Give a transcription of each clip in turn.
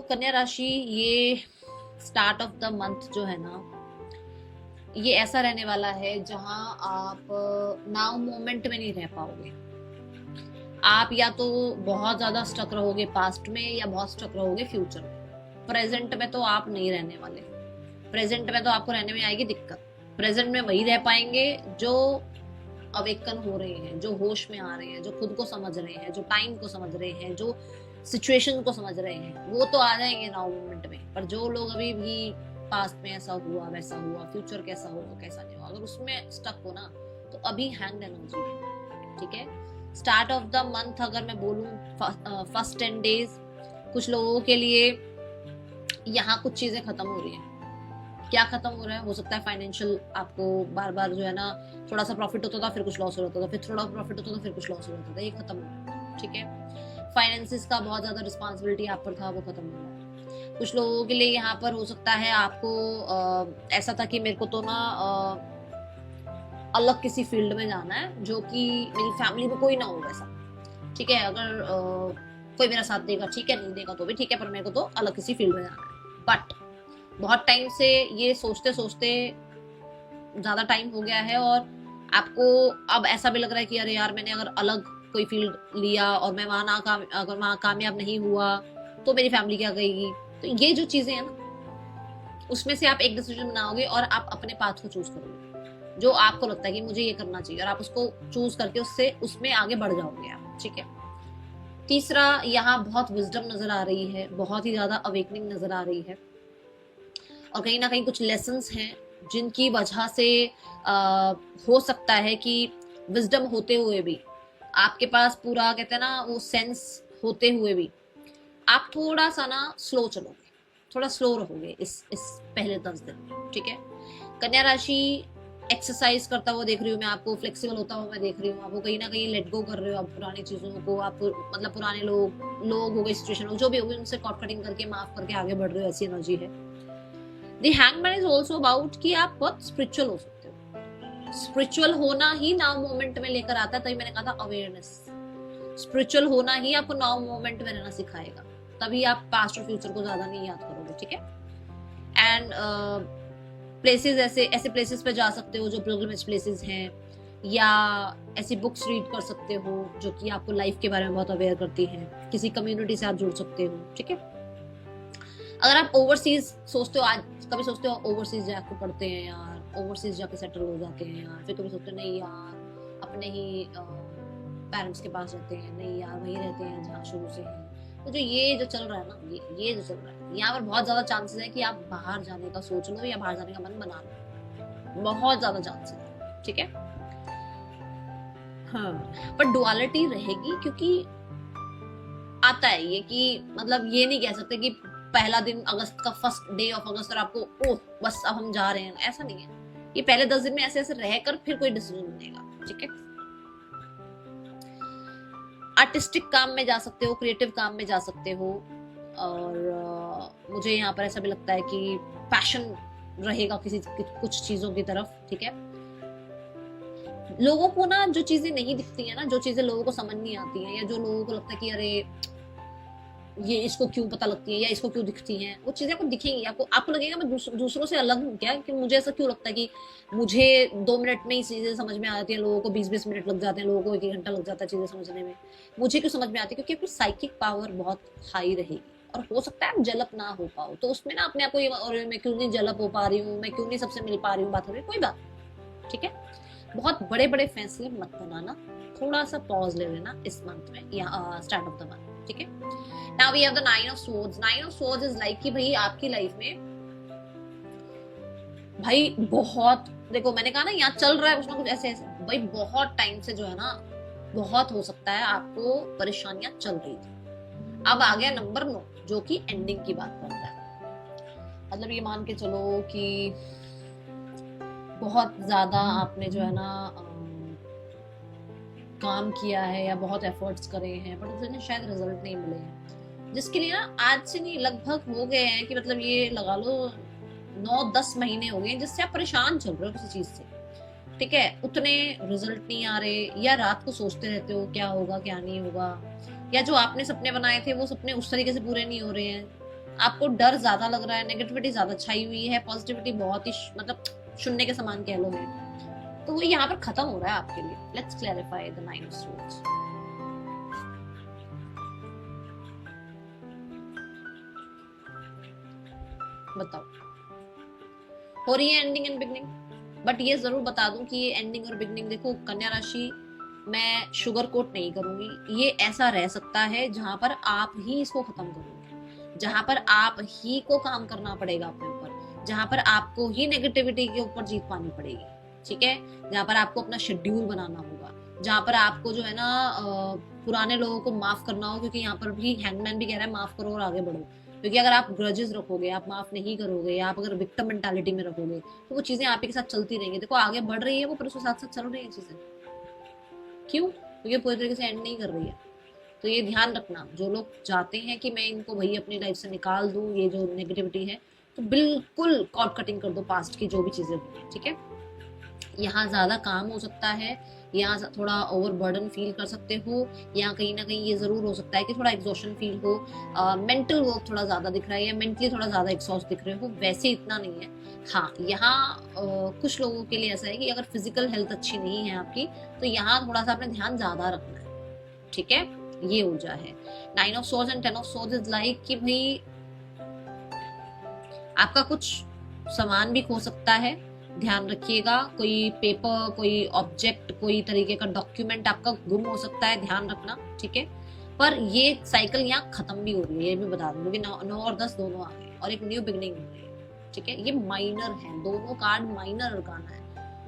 कन्या राशि, ये स्टार्ट ऑफ द मंथ जो है ना, ये ऐसा रहने वाला है जहां आप नाउ मोमेंट में नहीं रह पाओगे। आप या तो बहुत ज्यादा स्टक रहोगे पास्ट में या बहुत स्टक रहोगे फ्यूचर में। प्रेजेंट में तो आप नहीं रहने वाले। प्रेजेंट में तो आपको रहने में आएगी दिक्कत। प्रेजेंट में वही रह पाएंगे जो अवेकन हो रहे हैं, जो होश में आ रहे हैं, जो खुद को समझ रहे हैं, जो टाइम को समझ रहे हैं, जो सिचुएशन को समझ रहे हैं, वो तो आ जाएंगे नाउ मोमेंट में। पर जो लोग अभी भी पास्ट में ऐसा हुआ वैसा हुआ, फ्यूचर कैसा होगा कैसा नहीं होगा, अगर उसमें स्टक हो ना, तो अभी हैंग्ड एनर्जी है। ठीक है, स्टार्ट ऑफ द मंथ अगर मैं बोलूं फर्स्ट 10 डेज कुछ लोगों के लिए यहाँ कुछ चीजें खत्म हो रही हैं। क्या खत्म हो रहा है? हो सकता है फाइनेंशियल, आपको बार बार जो है ना थोड़ा सा प्रॉफिट होता था, फिर कुछ लॉस हो जाता था, फिर थोड़ा प्रॉफिट होता था, फिर कुछ लॉस हो जाता था, ये खत्म हो रहा है। ठीक है, फाइनेंसिस का बहुत ज्यादा रिस्पॉन्सिबिलिटी आप पर था, वो खत्म हो रहा है। कुछ लोगों के लिए यहाँ पर हो सकता है आपको ऐसा था कि मेरे को तो ना अलग किसी फील्ड में जाना है जो कि मेरी फैमिली में कोई ना हो वैसा। ठीक है, अगर कोई मेरा साथ देगा ठीक है, नहीं देगा तो भी ठीक है, पर मेरे को तो अलग किसी फील्ड में जाना है। बट बहुत टाइम से ये सोचते सोचते ज्यादा टाइम हो गया है और आपको अब ऐसा भी लग रहा है कि अरे यार, मैंने अगर अलग कोई फील्ड लिया और मैं अगर वहां कामयाब नहीं हुआ तो मेरी फैमिली क्या कहेगी। तो ये जो चीजें हैं ना, उसमें से आप एक डिसीजन बनाओगे और आप अपने पाथ को चूज करोगे जो आपको लगता है कि मुझे ये करना चाहिए, और आप उसको चूज करके उसमें आगे बढ़ जाओगे आप। ठीक है, तीसरा, यहाँ बहुत विजडम नजर आ रही है, बहुत ही ज्यादा अवेकनिंग नजर आ रही है, और कहीं ना कहीं कुछ लेसन्स हैं जिनकी वजह से हो सकता है कि विजडम होते हुए भी, आपके पास पूरा कहते हैं ना वो सेंस होते हुए भी, आप थोड़ा सा ना स्लो चलोगे, थोड़ा स्लो रहोगे इस पहले 10 दिन। ठीक है, कन्या राशि एक्सरसाइज करता हुआ देख रही हूँ मैं आपको, फ्लेक्सिबल होता हुआ मैं देख रही हूँ आपको, कहीं ना कहीं लेट गो कर रहे हो आप पुरानी चीजों को, आप मतलब पुराने लोग हो गए, सिचुएशन हो जो भी होगी, उनसे कॉट कटिंग करके माफ करके आगे बढ़ रहे हो, ऐसी एनर्जी है। The hangman is also about कि आप बहुत स्पिरिचुअल हो सकते हो। स्पिरिचुअल होना ही नाउ मोमेंट में लेकर आता है, तभी मैंने कहा था अवेयरनेस। स्पिरिचुअल होना ही आपको नाउ मोमेंट में रहना सिखाएगा, तभी आप पास्ट और फ्यूचर को ज्यादा नहीं याद करोगे। ठीक है, एंड प्लेसेस, ऐसे प्लेसेस पे जा सकते हो जो पिलग्रिमेज प्लेसेस हैं, या ऐसी बुक्स रीड कर सकते हो जो कि आपको लाइफ के बारे में बहुत अवेयर करती हैं, किसी कम्युनिटी से आप जुड़ सकते हो। ठीक है, अगर आप ओवरसीज सोचते हो, आज कभी सोचते हो ओवरसीज जाके पढ़ते हैं यार, ओवरसीज जाके सेटल हो जाते हैं यार, फिर कभी सोचते हो नहीं यार अपने ही पेरेंट्स के पास रहते हैं, नहीं यार वही रहते हैं जहाँ शुरू से हैं। तो जो ये जो चल रहा है ना, ये जो चल रहा है, यहाँ पर बहुत ज्यादा चांसेस है कि आप बाहर जाने का सोच लो या बाहर जाने का मन बना लो, बहुत ज्यादा चांसेस है। ठीक है, हाँ, पर डुअलिटी रहेगी, क्योंकि आता है ये कि मतलब ये नहीं कह सकते कि पहला दिन अगस्त का फर्स्ट डे ऑफ अगस्त और आपको ओह बस अब हम जा रहे हैं, ऐसा नहीं है। ये पहले 10 दिन में ऐसे ऐसे रहकर फिर कोई डिसीजन बनेगा। ठीक है, आर्टिस्टिक काम में जा सकते हो, क्रिएटिव काम में जा सकते हो, और मुझे यहाँ पर ऐसा भी लगता है कि पैशन रहेगा कुछ चीजों की तरफ। ठीक है, लोगों को ना जो चीजें नहीं दिखती है ना, जो चीजें लोगों को समझ नहीं आती है, या जो लोगों को लगता है कि अरे ये इसको क्यों पता लगती है या इसको क्यों दिखती हैं, वो चीजें आपको दिखेंगी। आपको लगेगा मैं दूसरों से अलग हूँ क्या, कि मुझे ऐसा क्यों लगता है कि मुझे 2 मिनट में ही चीजें समझ में आ जाती है, लोगों को 20-20 मिनट लग जाते हैं, लोगों को 1 घंटा लग जाता है चीजें समझने में, मुझे क्यों समझ में आती है? क्योंकि आपकी साइकिक पावर बहुत हाई रहेगी, और हो सकता है आप डेवलप ना हो पाओ, तो उसमें ना अपने आप को ये, और मैं क्यों नहीं डेवलप हो पा रही हूँ, मैं क्यों नहीं सबसे मिल पा रही हूँ, बात हो रही है, कोई बात। ठीक है, बहुत बड़े बड़े फैसले मत बनाना, थोड़ा सा पॉज ले लेना इस मंथ में या स्टार्ट ऑफ द मंथ। ठीक है, now we have the 9 of swords. 9 of swords is like कि भाई आपकी लाइफ में भाई बहुत, देखो मैंने कहा ना यहाँ चल रहा है कुछ ना कुछ ऐसे ऐसे, भाई बहुत टाइम से जो है ना, बहुत हो सकता है आपको परेशानियां चल रही थी। अब आ गया नंबर 9 जो कि एंडिंग की बात करता है। मतलब ये मान के चलो कि बहुत ज्यादा आपने जो है ना काम किया है या बहुत एफर्ट्स करे हैं, बट उसने शायद रिजल्ट नहीं मिले हैं, जिसके लिए ना आज से नहीं लगभग हो गए हैं कि मतलब ये लगा लो 9-10 महीने हो गए जिससे आप परेशान चल रहे हो किसी चीज से। ठीक है, उतने रिजल्ट नहीं आ रहे, या रात को सोचते रहते हो क्या होगा क्या नहीं होगा, या जो आपने सपने बनाए थे वो सपने उस तरीके से पूरे नहीं हो रहे हैं। आपको डर ज्यादा लग रहा है, नेगेटिविटी ज्यादा छाई हुई है, पॉजिटिविटी बहुत ही मतलब शून्य के समान कह लो है, तो वो यहाँ पर खत्म हो रहा है आपके लिए। Let's clarify the 9 of swords। बताओ, हो रही है एंडिंग एंड बिगनिंग? बट ये जरूर बता दूं कि ये एंडिंग और बिगनिंग, देखो कन्या राशि, मैं शुगर कोट नहीं करूंगी, ये ऐसा रह सकता है जहां पर आप ही इसको खत्म करोगे, जहां पर आप ही को काम करना पड़ेगा अपने ऊपर, जहां पर आपको ही नेगेटिविटी के ऊपर जीत पानी पड़ेगी, ठीक है, जहां पर आपको अपना शेड्यूल बनाना होगा, जहां पर आपको जो है ना पुराने लोगों को माफ करना हो, क्योंकि यहाँ पर भी हैंगमैन भी कह रहा है माफ करो और आगे बढ़ो। क्योंकि अगर आप ग्रजेस रखोगे, आप माफ नहीं करोगे, आप अगर विक्टिम मेंटालिटी में रखोगे, तो वो चीजें आप ही के साथ चलती रहेंगी। देखो आगे बढ़ रही है वो, पर उसके साथ साथ चल रही है चीजें। क्यों? क्योंकि पूरी तरीके से एंड नहीं कर रही है। तो ये ध्यान रखना, जो लोग चाहते हैं कि मैं इनको भाई अपनी लाइफ से निकाल दूं ये जो नेगेटिविटी है, तो बिल्कुल कॉर्ड कटिंग कर दो पास्ट की जो भी चीजें हुई है, ठीक है। यहाँ ज्यादा काम हो सकता है, यहाँ थोड़ा ओवर बर्डन फील कर सकते हो, यहाँ कहीं ना कहीं ये जरूर हो सकता है कि थोड़ा एग्जॉशन फील हो, मेंटल वर्क थोड़ा ज्यादा दिख रहा है, या मेंटली थोड़ा ज्यादा एग्जॉस्ट दिख रहे हो, वैसे इतना नहीं है। हाँ, यहाँ कुछ लोगों के लिए ऐसा है कि अगर फिजिकल हेल्थ अच्छी नहीं है आपकी, तो यहाँ थोड़ा सा अपने ध्यान ज्यादा रखना है, ठीक है, ये ऊर्जा है। 9 of swords and 10 of swords is like कि भाई आपका कुछ सामान भी खो सकता है, ध्यान रखिएगा, कोई पेपर, कोई ऑब्जेक्ट, कोई तरीके का डॉक्यूमेंट आपका गुम हो सकता है, ध्यान रखना, ठीक है। पर ये साइकिल यहाँ खत्म भी हो रही है, ये भी बता दूं, क्योंकि 9 और 10 दोनों आ गए और एक न्यू बिगनिंग हो रही है, ठीक है। ये माइनर है, दोनों कार्ड माइनर अरकाना है,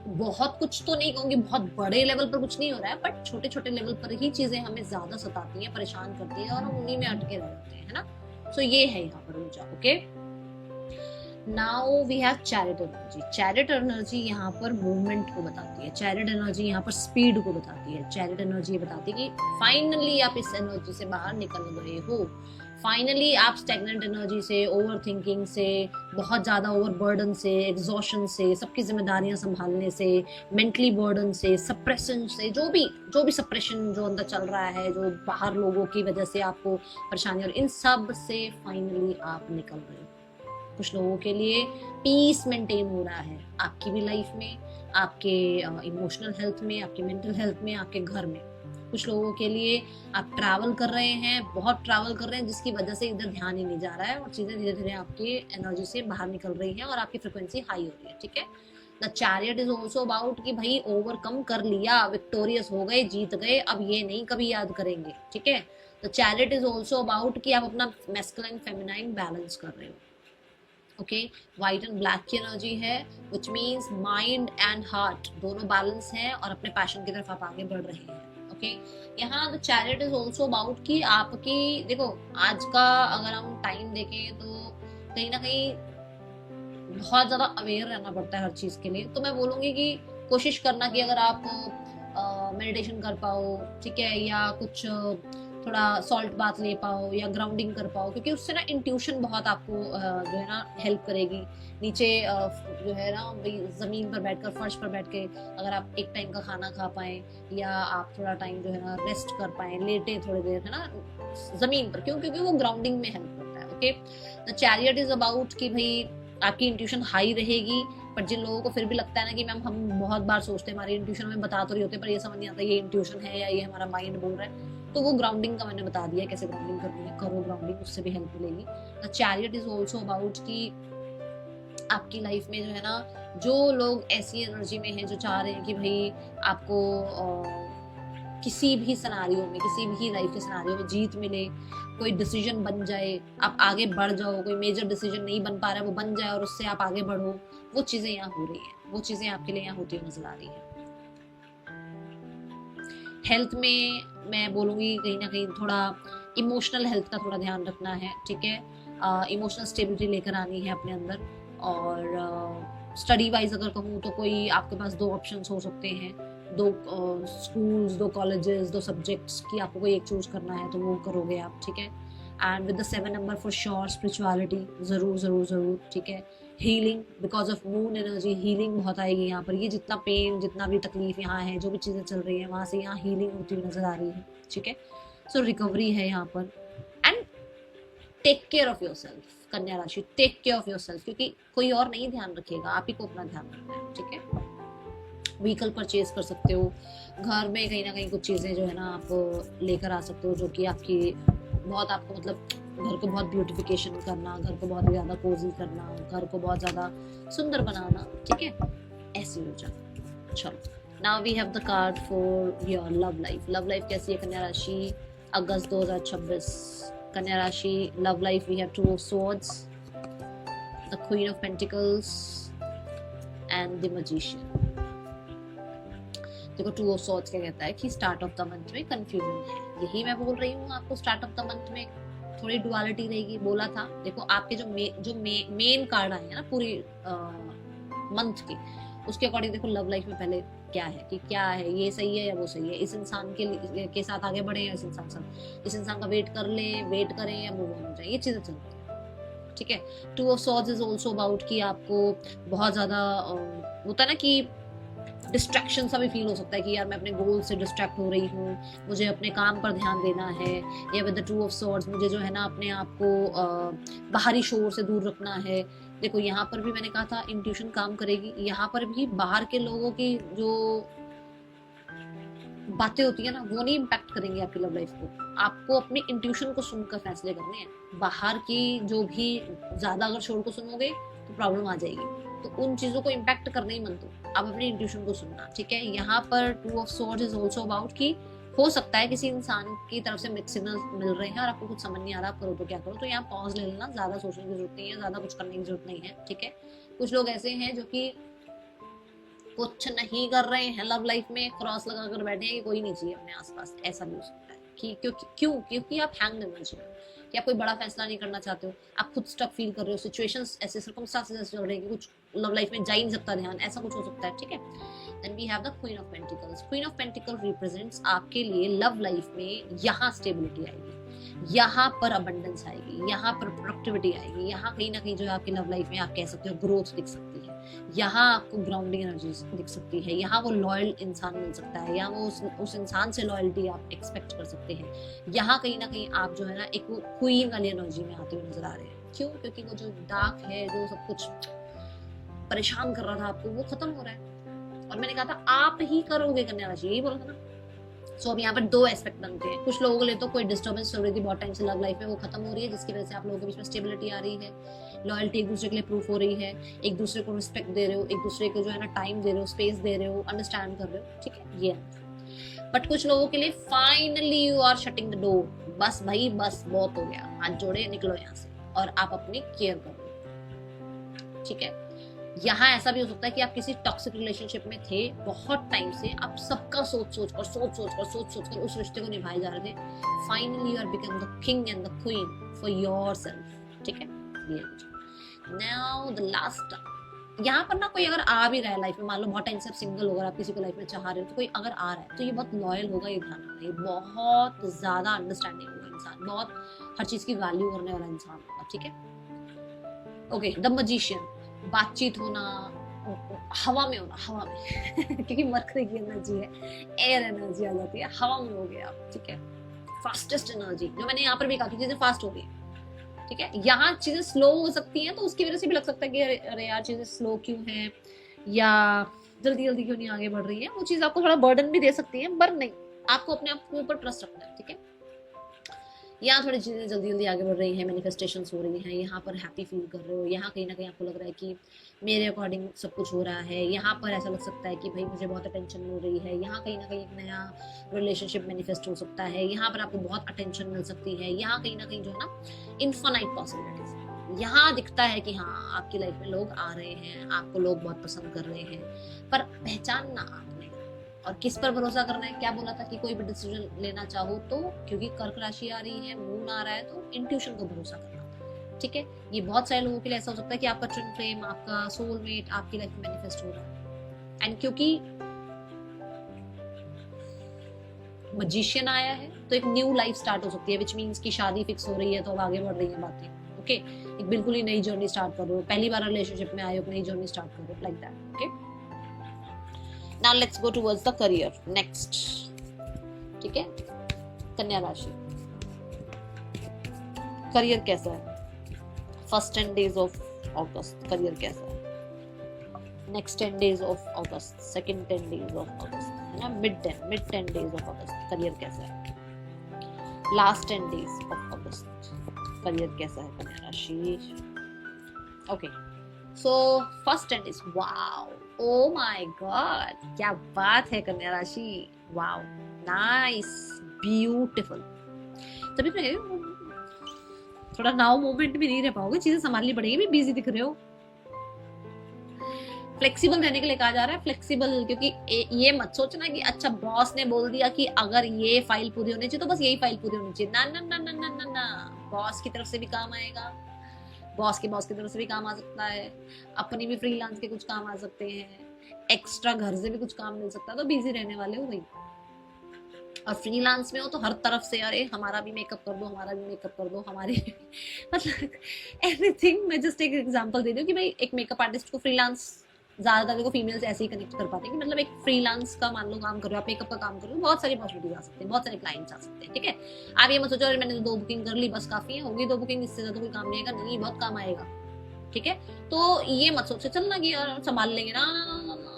बहुत कुछ तो नहीं कहूंगी, बहुत बड़े लेवल पर कुछ नहीं हो रहा है, बट छोटे छोटे लेवल पर ही चीजें हमें ज्यादा सताती हैं, परेशान करती हैं, और हम उन्हीं में अटके रह जाते हैं, है ना। सो ये है यहाँ पर ऊर्जा, okay. Now we have chariot energy. Chariot energy यहाँ पर मूवमेंट को बताती है, चैरिट एनर्जी यहाँ पर स्पीड को बताती है, चैरिट एनर्जी ये बताती है कि फाइनली आप इस एनर्जी से बाहर निकल गए हो, फाइनली आप स्टैग्नेंट एनर्जी से, ओवर थिंकिंग से, बहुत ज्यादा ओवर बर्डन से, एग्जॉशन से, सबकी जिम्मेदारियां संभालने से, मेंटली बर्डन से, सप्रेशन से, जो भी सप्रेशन जो अंदर चल रहा है, जो बाहर लोगों की वजह से आपको परेशानी, और इन सब से फाइनली आप निकल रहे हो। कुछ लोगों के लिए पीस मेंटेन हो रहा है आपकी भी लाइफ में, आपके इमोशनल हेल्थ में, आपके मेंटल हेल्थ में, आपके घर में। कुछ लोगों के लिए आप ट्रैवल कर रहे हैं, बहुत ट्रैवल कर रहे हैं, जिसकी वजह से इधर ध्यान ही नहीं जा रहा है, और चीजें धीरे धीरे आपकी एनर्जी से बाहर निकल रही हैं और आपकी फ्रिक्वेंसी हाई हो रही है, ठीक है। The chariot is also about कि भाई ओवरकम कर लिया, विक्टोरियस हो गए, जीत गए, अब ये नहीं कभी याद करेंगे, ठीक है। The chariot is also about कि आप अपना मैस्कुलाइन फेमिनाइन बैलेंस कर रहे हो, ओके। व्हाइट एंड ब्लैक की एनर्जी है, which means mind and heart दोनों बैलेंस हैं और अपने पैशन की तरफ आप आगे बढ़ रहे हैं, ओके। यहाँ the chariot is also about कि आपकी, देखो आज का अगर हम टाइम देखें तो कहीं ना कहीं बहुत ज्यादा अवेयर रहना पड़ता है हर चीज के लिए। तो मैं बोलूंगी कि कोशिश करना कि अगर आप मेडिटेशन कर पाओ, ठीक है, या कुछ थोड़ा सॉल्ट बाथ ले पाओ, या ग्राउंडिंग कर पाओ, क्योंकि उससे ना इंट्यूशन बहुत आपको जो है ना हेल्प करेगी। नीचे जो है ना जमीन पर बैठकर, फर्श पर बैठ के अगर आप एक टाइम का खाना खा पाए, या आप थोड़ा टाइम जो है ना रेस्ट कर पाए, लेटे थोड़ी देर, है ना, जमीन पर, क्यों? क्योंकि वो ग्राउंडिंग में हेल्प करता है, okay. The chariot is about कि भाई आपकी इंट्यूशन हाई रहेगी, पर जिन लोगों को फिर भी लगता है ना कि मैम हम बहुत बार सोचते हैं, हमारी इंट्यूशन हमें बता तो रही होती है, पर ये समझ नहीं आता ये इंट्यूशन है या ये हमारा माइंड बोल रहा है, तो वो ग्राउंडिंग का मैंने बता दिया कैसे ग्राउंडिंग करनी है, करो ग्राउंडिंग, उससे भी हेल्प मिलेगी। The chariot is also about कि आपकी लाइफ में जो है ना, जो लोग ऐसी एनर्जी में हैं जो चाह रहे हैं कि भाई आपको किसी भी सिनेरियो में, किसी भी लाइफ के सिनेरियो में जीत मिले, कोई डिसीजन बन जाए, आप आगे बढ़ जाओ, कोई मेजर डिसीजन नहीं बन पा रहा है वो बन जाए और उससे आप आगे बढ़ो, वो चीजें यहाँ हो रही हैं, वो चीजें आपके लिए यहाँ होती हुई नजर आ रही है। हेल्थ में मैं बोलूंगी कहीं ना कहीं थोड़ा इमोशनल हेल्थ का थोड़ा ध्यान रखना है, ठीक है। इमोशनल स्टेबिलिटी लेकर आनी है अपने अंदर। और स्टडी वाइज अगर कहूँ तो कोई आपके पास 2 ऑप्शंस हो सकते हैं, 2 स्कूल्स, 2 कॉलेजेस, 2 सब्जेक्ट्स की आपको कोई एक चूज करना है तो वो करोगे आप, ठीक है। And with the 7 number for sure spirituality, जरूर जरूर जरूर, ठीक है। Healing, because of moon energy, healing बहुत आएगी यहाँ पर। ये जितना पेन, जितना भी तकलीफ यहाँ है, जो भी चीजें चल रही है, वहां से यहाँ हीलिंग होती हुई नजर आ रही है, ठीक है। सो रिकवरी है यहाँ पर। And take care of yourself, कन्या राशि, टेक केयर ऑफ योरसेल्फ, क्योंकि कोई और नहीं ध्यान रखेगा, आप ही को अपना ध्यान रखना है, ठीक है। व्हीकल परचेज कर सकते हो, घर में कहीं ना कहीं कुछ चीजें जो है ना आप लेकर आ सकते हो जो कि आपकी बहुत, आपको मतलब घर को बहुत ब्यूटिफिकेशन करना, घर को बहुत ज्यादा कोजी करना, घर को बहुत ज्यादा सुंदर बनाना, ठीक है, ऐसी ऊर्जा। चलो, now we have the card for your love life. Love life कैसी है कन्या राशि अगस्त 2026? कन्या राशि love life, we have two of swords, the queen of pentacles and the magician. देखो, टू ऑफ स्वॉर्ड्स क्या कहता है कि स्टार्ट ऑफ द मंथ में कंफ्यूजन है, यही मैं बोल रही हूँ आपको। स्टार्ट ऑफ द मंथ में थोड़ी डुअलिटी रहेगी, बोला था। देखो, आपके जो मेन कार्ड आए हैं ना पूरी मंथ के, उसके अकॉर्डिंग देखो लव लाइफ में पहले क्या है कि क्या है, ये सही है या वो सही है, इस इंसान के साथ आगे बढ़े या इस इंसान का वेट करें या मूव ऑन हो जाए, ये चीजें चलती है, ठीक है। To of swords is also about कि आपको बहुत ज्यादा होता है ना कि डिस्ट्रैक्शन सा भी फील हो सकता है कि यार मैं अपने गोल से डिस्ट्रैक्ट हो रही हूँ, मुझे अपने काम पर ध्यान देना है, या with the two of swords मुझे जो है ना अपने आप को बाहरी शोर से दूर रखना है। देखो, यहाँ पर भी मैंने कहा था इंट्यूशन काम करेगी, यहाँ पर भी बाहर के लोगों की जो बातें होती है ना वो नहीं इम्पैक्ट करेंगे आपकी लव लाइफ को। आपको अपनी इंट्यूशन को सुनकर फैसले करने हैं। बाहर की जो भी ज्यादा अगर शोर को सुनोगे तो प्रॉब्लम आ जाएगी, तो उन चीजों को इम्पैक्ट करने ही मत दो, आप अपनी इंट्यूशन को सुनना, ठीक है। यहाँ पर to of swords is also about कि हो सकता है किसी इंसान की तरफ से मिक्स सिग्नल मिल रहे हैं और आपको कुछ समझ नहीं आ रहा, आप करो तो क्या करो, तो यहाँ पॉज ले लेना, ज्यादा सोचने की जरूरत नहीं है, ज्यादा कुछ करने की जरूरत नहीं है, ठीक है। कुछ लोग ऐसे हैं जो कि कुछ नहीं कर रहे हैं लव लाइफ में, क्रॉस लगा कर बैठे हैं कि कोई नहीं चाहिए अपने आसपास, ऐसा भी हो सकता है कि क्योंकि आप हैंग एनर्जी में, कि आप कोई बड़ा फैसला नहीं करना चाहते हो, आप खुद स्टक फील कर रहे हो, सिचुएशंस ऐसे सर्कमस्टेंसेस ऐसे चल रहे हैं कि कुछ लव लाइफ में जा ही नहीं सकता ध्यान, ऐसा कुछ हो सकता है, ठीक है। Then we have the queen of pentacles. Queen of pentacle represents आपके लिए लव लाइफ में यहाँ स्टेबिलिटी आएगी, यहाँ पर अबंडेंस आएगी, यहाँ पर प्रोडक्टिविटी आएगी, यहाँ कहीं ना कहीं जो है आपकी लव लाइफ में आप कह सकते हो ग्रोथ दिख सकती है, यहाँ आपको ग्राउंडिंग एनर्जी दिख सकती है, यहाँ वो लॉयल इंसान मिल सकता है, यहाँ वो उस इंसान से लॉयल्टी आप एक्सपेक्ट कर सकते हैं, यहाँ कहीं ना कहीं आप जो है ना एक वो क्वीन वाली एनर्जी में आते हुए नजर आ रहे हैं। क्यों? क्योंकि वो जो डार्क है, जो सब कुछ परेशान कर रहा था आपको, वो खत्म हो रहा है। और मैंने कहा था आप ही करोगे कन्या राशि, यही बोला था ना। सो अब यहाँ पर दो एस्पेक्ट बनते हैं। कुछ लोगों के लिए तो कोई डिस्टर्बेंस चल रही थी बहुत टाइम से लव लाइफ में, वो खत्म हो रही है, जिसकी वजह से आप लोगों के बीच में स्टेबिलिटी आ रही है, लॉयल्टी एक दूसरे के लिए प्रूफ हो रही है, एक दूसरे को रिस्पेक्ट दे रहे हो, एक दूसरे को जो है ना टाइम दे रहे हो, स्पेस दे रहे हो, अंडरस्टैंड कर रहे हो, ठीक है, ये। बट कुछ लोगों के लिए finally you are shutting the door, बस भाई बस बहुत हो गया, हाथ जोड़े निकलो यहाँ से और आप अपनी केयर करो, ठीक है। यहाँ ऐसा भी हो सकता है कि आप किसी टॉक्सिक रिलेशनशिप में थे बहुत टाइम से, आप सबका सोच कर उस रिश्ते को निभाए जा रहे थे, finally you are become the king and the queen for yourself, ठीक है। ये नाउ द लास्ट, यहाँ पर ना कोई अगर आ भी रहा है लाइफ में, मान लो बहुत टाइम से आप सिंगल हो, अगर आप किसी को लाइफ में चाह रहे हो, तो कोई अगर आ रहा है तो ये बहुत लॉयल होगा, ये ध्यान रखना, ये बहुत ज्यादा अंडरस्टैंडिंग होगा इंसान, बहुत हर चीज की वैल्यू करने वाला इंसान होगा, ठीक है। ओके, द मैजिशियन, बातचीत होना, हवा में होना, हवा में क्योंकि मरकरी की एनर्जी है, एयर एनर्जी आ जाती है, हवा में हो गया आप, ठीक है। फास्टेस्ट एनर्जी, जो मैंने यहाँ पर भी कहा कि चीजें फास्ट हो रही है, ठीक है। यहाँ चीजें स्लो हो सकती हैं, तो उसकी वजह से भी लग सकता है कि अरे यार चीजें स्लो क्यों हैं या जल्दी जल्दी क्यों नहीं आगे बढ़ रही है, वो चीज आपको थोड़ा बर्डन भी दे सकती है, पर नहीं, आपको अपने आप के ऊपर ट्रस्ट रखना है, ठीक है। यहाँ थोड़ी चीजें जल्दी जल्दी आगे बढ़ रही हैं, मैनिफेस्टेशंस हो रही हैं, यहाँ पर हैप्पी फील कर रहे हो, यहाँ कहीं ना कहीं आपको लग रहा है कि मेरे अकॉर्डिंग सब कुछ हो रहा है, यहाँ पर ऐसा लग सकता है कि भाई मुझे बहुत अटेंशन मिल रही है, यहाँ कहीं ना कहीं एक नया रिलेशनशिप मैनिफेस्ट हो सकता है, यहाँ पर आपको बहुत अटेंशन मिल सकती है, यहाँ कहीं ना कहीं जो है ना इनफाइनाइट पॉसिबिलिटीज, यहाँ दिखता है कि हाँ आपकी लाइफ में लोग आ रहे हैं, आपको लोग बहुत पसंद कर रहे हैं, पर पहचानना आपने और किस पर भरोसा करना है। क्या बोला था कि कोई भी डिसीजन लेना चाहो तो, क्योंकि कर्क राशि आ रही है, मून आ रहा है, तो इंट्यूशन को भरोसा करना, ठीक है। ये बहुत सारे लोगों के लिए ऐसा हो सकता है कि आपका ट्विन फ्लेम, आपका सोलमेट आपकी लाइफ में मैनिफेस्ट हो रहा है, एंड क्योंकि मैजिशियन आया है तो एक न्यू लाइफ स्टार्ट हो सकती है, विच मीन्स की शादी फिक्स हो रही है तो अब आगे बढ़ रही है बातें, ओके। एक बिल्कुल ही नई जर्नी स्टार्ट कर रहे हो, पहली बार रिलेशनशिप में आए हो, नई जर्नी स्टार्ट कर रहे हो, like that, okay. Now let's go towards the career next, ठीक है। कन्या राशि, करियर कैसा है? First 10 days of August career कैसा है, next 10 days of August, second 10 days of अगस्त, है ना, mid 10 days of August career कैसा है, last 10 days of August career कैसा है कन्या राशि। Okay, so first 10 days, wow, oh my God, क्या बात है कन्या राशि, वाओ, नाइस, ब्यूटीफुल। तभी मैं थोड़ा नाउ मोमेंट में नहीं रह पाओगे, चीजें संभालनी पड़ेगी, भी बिजी दिख रहे हो। फ्लेक्सिबल रहने के लिए कहा जा रहा है, फ्लेक्सिबल, क्योंकि ये मत सोचना कि अच्छा बॉस ने बोल दिया कि अगर ये फाइल पूरी होनी चाहिए तो बस यही फाइल पूरी होनी चाहिए, ना ना ना ना ना ना ना, बॉस की तरफ से भी काम आएगा, बॉस की तरफ से भी काम आ सकता है, अपनी भी फ्रीलांस के कुछ काम आ सकते हैं, एक्स्ट्रा घर से भी कुछ काम मिल सकता है, तो बिजी रहने वाले हो भाई। और फ्रीलांस में हो तो हर तरफ से अरे हमारा भी मेकअप कर दो, हमारा भी मेकअप कर दो, हमारे मतलब एवरीथिंग। मैं जस्ट एक एग्जांपल दे दूं कि भाई एक मेकअप आर्टिस्ट को फ्रीलांस, ज्यादातर देखो फीमेल्स ऐसे ही कनेक्ट कर पाते हैं कि मतलब एक फ्रीलांस का मान लो काम कर रहे हो आप, मेकअप का काम कर रहे हो, बहुत सारी अपॉर्चुनिटीज आ सकती हैं, बहुत सारे क्लाइंट्स आ सकते हैं, ठीक है। आप ये मत सोचो अरे मैंने 2 बुकिंग कर ली बस काफी है, होगी 2 बुकिंग, इससे ज्यादा कोई काम नहीं आएगा, नहीं बहुत काम आएगा, ठीक है। तो ये मत सोचो चलना कि यार संभाल लेंगे, ना ना ना ना,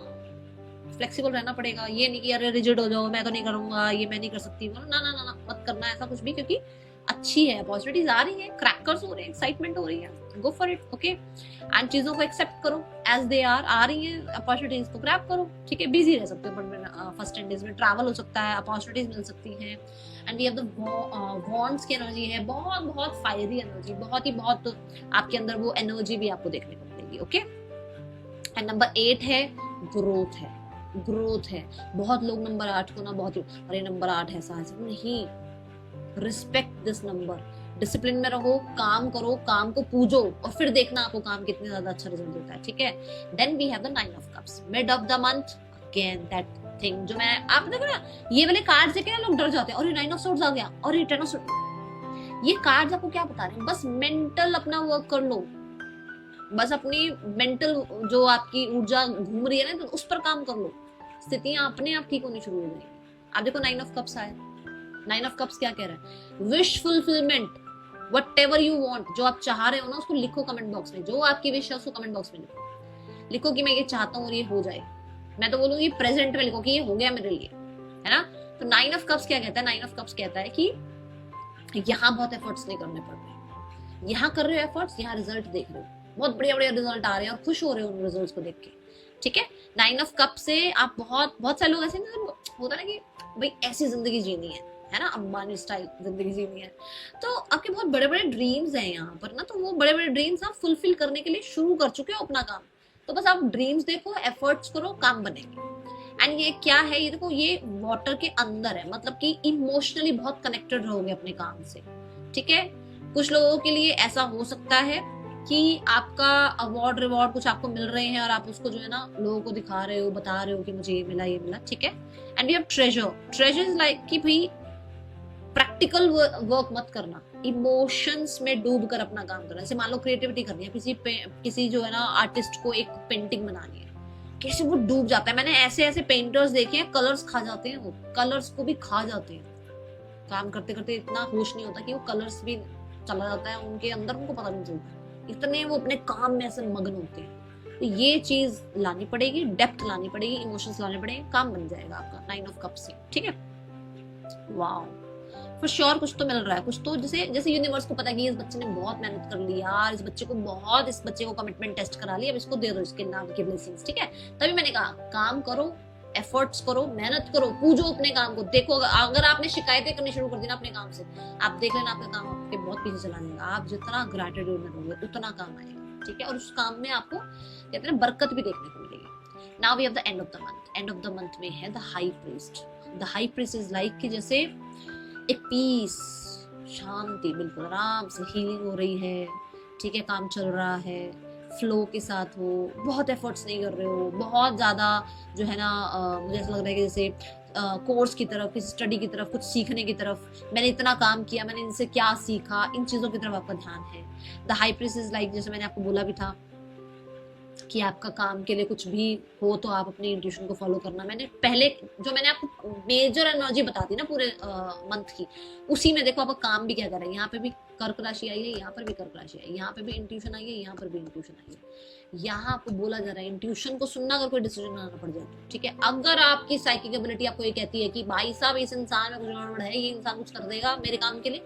फ्लेक्सिबल रहना पड़ेगा। ये नहीं कि अरे रिजिड हो जाओ, मैं तो नहीं करूंगा, ये मैं नहीं कर सकती, ना ना ना ना, मत करना ऐसा कुछ भी, क्योंकि अच्छी है, अपॉर्चुनिटीज आ रही है, क्रैकर्स हो रहे हैं, एक्साइटमेंट हो रही है, go for it, okay. And चीजों को एक्सेप्ट करो एज दे आर, आ रही है अपॉर्चुनिटीज को ग्रैब करो, ठीक है। बिजी रह सकते हो फर्स्ट 10 days में, ट्रैवल हो सकता है, अपॉर्चुनिटीज मिल सकती हैं। And we have the wands की एनर्जी है, बहुत बहुत फायरी एनर्जी, बहुत ही बहुत आपके अंदर वो एनर्जी भी आपको देखने को मिलेगी, ओके। एंड नंबर 8 है ग्रोथ, है ग्रोथ है। बहुत लोग नंबर 8 को ना बहुत अरे नंबर 8 ऐसा नहीं, रिस्पेक्ट दिस नंबर, डिसिप्लिन में रहो, काम करो, काम को पूजो, और फिर देखना आपको काम कितने ज्यादा अच्छा रिजल्ट देता है, ठीक है। Then we have the 9 of cups, mid of the month, again that thing जो मैं आप देखो ना, ये वाले कार्ड देख के ना लोग डर जाते हैं, और ये 9 of swords आ गया, और ये 10 of swords, ये कार्ड्स आपको क्या बता रहे हैं, बस मेंटल अपना वर्क कर लो, बस अपनी मेंटल जो आपकी ऊर्जा घूम रही है ना, तो उस पर काम कर लो, स्थितियां अपने आप ठीक होनी शुरू हो जाएंगी। आप देखो 9 of cups आया, 9 of cups क्या कह रहा है, wish fulfilment, whatever you want, जो आप चाह रहे हो ना उसको लिखो कमेंट बॉक्स में, जो आपकी विश है उसको कमेंट बॉक्स में लिखो कि मैं ये चाहता हूँ और ये हो जाए। मैं तो बोलूंगी प्रेजेंट में लिखो कि ये हो गया मेरे लिए, है ना। तो 9 of cups क्या कहता है, 9 of cups कहता है कि यहाँ बहुत एफर्ट्स नहीं करने पड़ रहे, यहाँ कर रहे हो एफर्ट्स, यहाँ रिजल्ट देख रहे हो, बहुत बढ़िया बढ़िया रिजल्ट आ रहे हैं और खुश हो रहे हो उन रिजल्ट्स को देख के, ठीक है। 9 of cups से आप बहुत सारे लोग ऐसे होता है ना कि भाई ऐसी जिंदगी जीनी है ना, अंबानी स्टाइल जिंदगी जीनी है, तो आपके बहुत बड़े बड़े ड्रीम्स हैं यहाँ पर ना, तो वो बड़े बड़े ड्रीम्स आप फुलफिल करने के लिए शुरू कर चुके हो अपना काम, तो बस आप ड्रीम्स देखो, एफर्ट्स करो, काम बनेंगे। एंड ये क्या है, ये देखो ये वाटर के अंदर है, मतलब कि इमोशनली बहुत कनेक्टेड रहोगे अपने काम से, ठीक है। कुछ लोगों के लिए ऐसा हो सकता है कि आपका अवार्ड रिवॉर्ड कुछ आपको मिल रहे हैं और आप उसको जो है ना लोगों को दिखा रहे हो, बता रहे हो कि मुझे ये मिला, ठीक है। And we have treasure is like कि भाई प्रैक्टिकल वर्क मत करना, इमोशंस में डूब कर अपना काम करना। जैसे मान लो क्रिएटिविटी करनी है, किसी जो है ना आर्टिस्ट को एक पेंटिंग बनानी है, कैसे वो डूब जाता है। मैंने ऐसे पेंटर्स देखे हैं, कलर्स खा जाते हैं, वो कलर्स को भी खा जाते हैं, काम करते करते इतना होश नहीं होता कि वो कलर्स भी चला जाता है उनके अंदर, उनको पता नहीं चलता, इतने वो अपने काम में ऐसे मग्न होते हैं। तो ये चीज लानी पड़ेगी, डेप्थ लानी पड़ेगी, इमोशंस लाने पड़ेंगे, काम बन जाएगा आपका 9 of cups से, ठीक है। वाओ, फॉर श्योर कुछ तो मिल रहा है, कुछ तो जैसे यूनिवर्स को पता है कि इस बच्चे ने बहुत मेहनत कर ली यार, इस बच्चे को कमिटमेंट टेस्ट करा लिया, अब इसको दे दो इसके नाम की ब्लेसिंग्स, ठीक है। तभी मैंने कहा काम करो, एफर्ट्स करो, मेहनत करो, पूजो अपने काम को। देखो अगर आपने शिकायतें करनी शुरू कर दी ना अपने काम से, आप देख लेना आपका काम आपके बहुत पीछे चला जाएगा। आप जितना ग्रैटिट्यूड में रहोगे उतना काम आएगा, ठीक है। और उस काम में आपको कहते हैं बरकत भी देखने को मिलेगी। Now we have the end of the month. End of the month में है the high priest. The high priest is like कि जैसे एक पीस, शांति, बिल्कुल आराम से हीलिंग हो रही है, ठीक है, काम चल रहा है, फ्लो के साथ हो, बहुत एफर्ट्स नहीं कर रहे हो, बहुत ज्यादा जो है ना मुझे ऐसा लग रहा है कि जैसे कोर्स की तरफ, किसी स्टडी की तरफ, कुछ सीखने की तरफ, मैंने इतना काम किया, मैंने इनसे क्या सीखा, इन चीजों की तरफ आपका ध्यान है। The high priest is like, जैसे मैंने आपको बोला भी था कि आपका काम के लिए कुछ भी हो तो आप अपनी इंट्यूशन को फॉलो करना। मैंने आपको मेजर एनर्जी बताती ना पूरे मंथ की, उसी में देखो आपका काम भी क्या कर रहा है, यहाँ पे भी कर्क राशि आई है, यहाँ पर भी कर्क राशि आई है, यहाँ पे भी इंट्यूशन आई है, यहाँ पर भी इंट्यूशन आई है। यहाँ आपको बोला जा रहा है इंट्यूशन को सुनना अगर कोई डिसीजन बनाना पड़ जाए तो, ठीक है। अगर आपकी साइकिक एबिलिटी आपको ये कहती है कि भाई साहब इस इंसान में कुछ गड़बड़ है, ये इंसान कुछ कर देगा मेरे काम के लिए,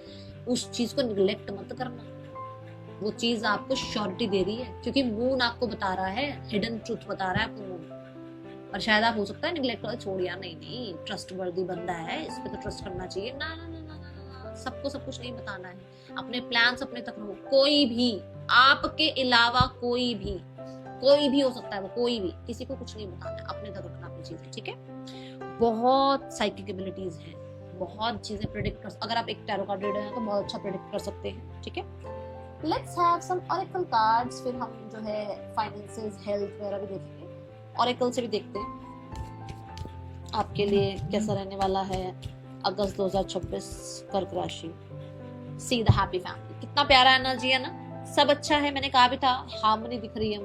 उस चीज को निग्लेक्ट मत करना। वो चीज आपको श्योरिटी दे रही है, क्योंकि मून आपको बता रहा है, हिडन ट्रूथ बता रहा है आपको मून। और शायद आप हो सकता है निग्लेक्ट कर छोड़ यार, नहीं ट्रस्ट वर्दी बंदा है, इस पे तो ट्रस्ट करना चाहिए। ना ना ना ना ना ना, सबको सब कुछ नहीं बताना है। अपने प्लान्स अपने तक रखो। कोई भी आपके अलावा कोई भी हो सकता है, वो कोई भी, किसी को कुछ नहीं बताना है, अपने तक रखना अपनी चीजें, ठीक है। बहुत साइकिक एबिलिटीज हैं, बहुत चीजें प्रेडिक्ट कर, अगर आप एक टैरो कार्ड रीडर हैं तो बहुत अच्छा प्रेडिक्ट कर सकते हैं, ठीक है। Let's have some oracle cards, फिर हम जो है फाइनेंसेस, हेल्थ वगैरह भी देखेंगे। ऑरेकल से भी देखते हैं आपके लिए कैसा रहने वाला है अगस्त 2026 कर्क राशि। सी द हैप्पी फैमिली, कितना प्यारा एनर्जी है ना, सब अच्छा है। मैंने कहा भी था हार्मनी दिख रही है,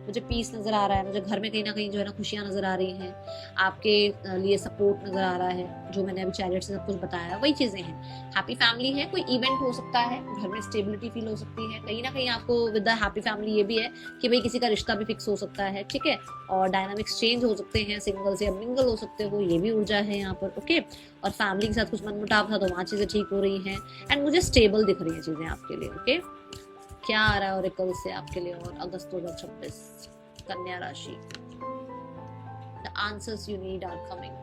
मुझे पीस नजर आ रहा है, मुझे घर में कहीं ना कहीं जो है ना खुशियां नजर आ रही हैं, आपके लिए सपोर्ट नजर आ रहा है। जो मैंने अभी चैरिट से सब कुछ बताया वही चीजें हैं। हैप्पी फैमिली है, कोई इवेंट हो सकता है, घर में स्टेबिलिटी फील हो सकती है, कहीं ना कहीं आपको विद द हैप्पी फैमिली ये भी है कि भाई किसी का रिश्ता भी फिक्स हो सकता है, ठीक है। और डायनामिक्स चेंज हो सकते हैं, सिंगल से अब मिंगल हो सकते हो, ये भी ऊर्जा है यहाँ पर, ओके। और फैमिली के साथ कुछ मनमुटाव था तो वहाँ चीजें ठीक हो रही हैं, एंड मुझे स्टेबल दिख रही है चीजें आपके लिए, ओके। क्या आ रहा है ऑरेकल से आपके लिए और अगस्त 2026 कन्या राशि। The answers you need are coming।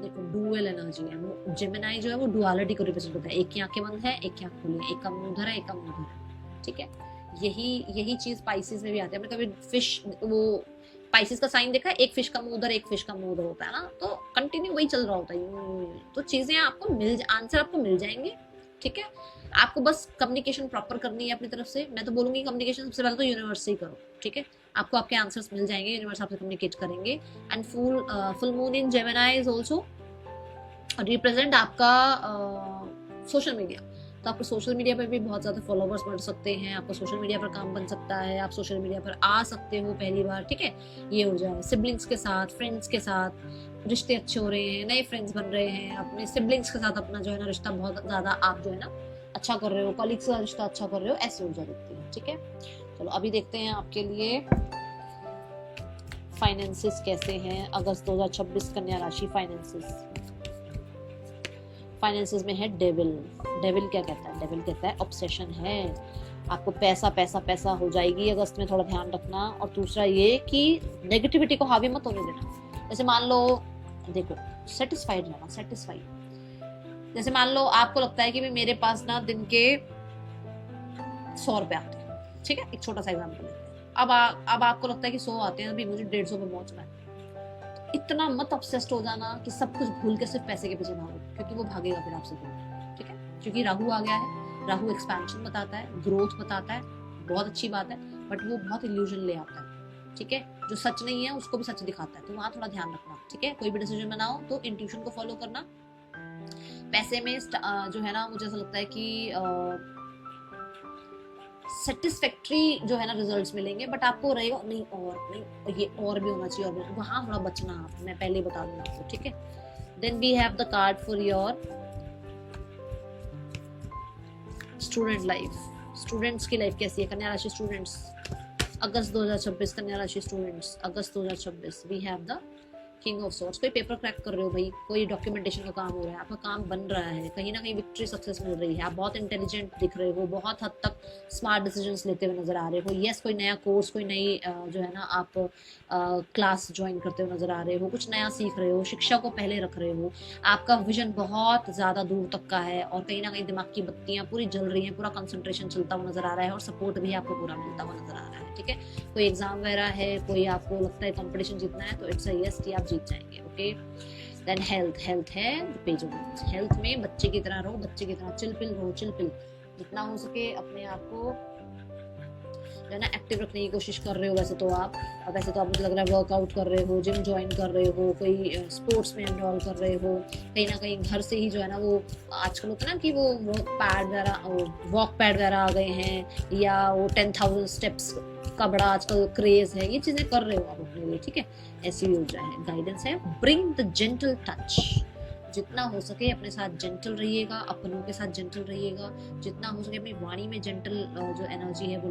देखो डुअल एनर्जी है, जेमिनाई जो है वो डुअलिटी को रिप्रेजेंट करता है, एक की आंखें बंद है, एक की आंख खुली है, एक का मुंह उधर है, एक का मुंह उधर है, ठीक है। यही चीज पाइसेस में भी आती है। हमने कभी फिश, वो पाइसेस का साइन देखा है, एक फिश का मुंह उधर, एक फिश का मुंह उधर होता है ना, तो कंटिन्यू वही चल रहा होता है। तो चीजें आपको आंसर आपको मिल जाएंगे, ठीक है। आपको बस कम्युनिकेशन प्रॉपर करनी है अपनी तरफ से। मैं तो बोलूंगी कम्युनिकेशन सबसे पहले तो यूनिवर्स से ही करो, ठीक है। आपको आपके आंसर्स मिल जाएंगे, यूनिवर्स आपसे कम्युनिकेट करेंगे। And full moon in Gemini is also represent आपका सोशल मीडिया। तो आपको सोशल मीडिया पर भी बहुत ज़्यादा फॉलोवर्स बढ़ सकते हैं, आपको सोशल मीडिया पर काम बन सकता है, आप सोशल मीडिया पर आ सकते हो पहली बार, ठीक है। ये हो जाए सिबलिंग्स के साथ, फ्रेंड्स के साथ रिश्ते अच्छे हो रहे हैं, नए फ्रेंड्स बन रहे हैं, अपने सिबलिंग्स के साथ अपना जो है ना रिश्ता बहुत ज़्यादा आप जो है ना अच्छा कर रहे हो, कलीग्स का रिश्ता अच्छा कर रहे हो, ऐसी ऊर्जा दिखती है, ठीक है। चलो अभी देखते हैं आपके लिए फाइनेंसेस कैसे हैं अगस्त 2026 कन्या राशि। फाइनेंसेस में है डेविल। डेविल क्या कहता है? डेविल कहता है ऑब्सेशन है, आपको पैसा पैसा पैसा हो जाएगी अगस्त में, थोड़ा ध्यान रखना। और दूसरा ये कि नेगेटिविटी को हावी मत होने देना। जैसे मान लो, देखो सेटिस्फाइड रहना, सेटिस्फाइड। जैसे मान लो आपको लगता है कि मेरे पास ना दिन के 100 रुपए आते हैं, ठीक है, एक छोटा सा एग्जाम्पल लेते हैं। अब आपको लगता है कि 100 आते हैं, अभी मुझे 150 पे पहुंचना है। इतना मत ऑब्सेस्ड हो जाना कि सब कुछ भूल के सिर्फ पैसे के पीछे भागो, क्योंकि वो भागेगा फिर आपसे दूर, ठीक है। क्योंकि राहु आ गया है, राहु एक्सपेंशन बताता है, ग्रोथ बताता है, बहुत अच्छी बात है, बट वो बहुत इल्यूजन ले आता है, ठीक है। जो सच नहीं है उसको भी सच दिखाता है, तो वहां थोड़ा ध्यान रखना, ठीक है। कोई भी डिसीजन बनाओ तो इंट्यूशन को फॉलो करना। पैसे में जो है ना, मुझे ऐसा लगता है कि सेटिस्फैक्ट्री जो है ना रिजल्ट्स मिलेंगे, बट आपको रहेगा नहीं और नहीं, ये और भी होना चाहिए, और वहां थोड़ा बचना, मैं पहले ही बता दूंगा आपको, ठीक है। Then we have the card for your student life. Students की लाइफ कैसी है कन्या राशि स्टूडेंट्स अगस्त 2026 कन्या राशि स्टूडेंट्स अगस्त 2026। We have the king of swords. कोई पेपर क्रैक कर रहे हो भाई, कोई डॉक्यूमेंटेशन का काम हो रहा है, आपका काम बन रहा है, कहीं ना कहीं विक्ट्री सक्सेस मिल रही है, आप बहुत इंटेलिजेंट दिख रहे हो, बहुत हद तक स्मार्ट डिसीजंस लेते हुए नजर आ रहे हो। यस, कोई नया कोर्स, कोई नई जो है ना आप क्लास ज्वाइन करते हुए नजर आ रहे हो, कुछ नया सीख रहे हो, शिक्षा को पहले रख रहे हो, आपका विजन बहुत ज्यादा दूर तक का है, और कहीं ना कहीं दिमाग की बत्तियां पूरी जल रही हैं, पूरा कंसंट्रेशन चलता हुआ नजर आ रहा है, और सपोर्ट भी आपको पूरा मिलता हुआ नजर आ रहा है, ठीक है। कोई एग्जाम वगैरह है, कोई आपको लगता है कंपटीशन जीतना है, तो इट्स अ यस कि आप जीत जाएंगे, ओके। देन हेल्थ है पेज ऑफ हेल्थ में बच्चे की तरह रहो, बच्चे की तरह चिलपिल रहो, चिलपिल जितना हो सके अपने आप को जो है ना एक्टिव रखने की कोशिश कर रहे हो। वैसे तो आप मुझे लग रहा है वर्कआउट कर रहे हो, जिम ज्वाइन कर रहे हो, कोई स्पोर्ट्स में एनरोल कर रहे हो, कहीं ना कहीं घर से ही जो है ना, वो आजकल होता है ना कि वो वॉक पैड वगैरह आ गए हैं, या वो 10,000 स्टेप्स का बड़ा आजकल क्रेज है, ये चीजें कर रहे हो आप अपने लिए, ठीक है। ऐसी ऊर्जा है, गाइडेंस है। ब्रिंग द जेंटल टच, जितना हो सके अपने साथ जेंटल रहिएगा, अपनों के साथ जेंटल रहिएगा, जितना हो सके अपनी वाणी में जेंटल जो एनर्जी है वो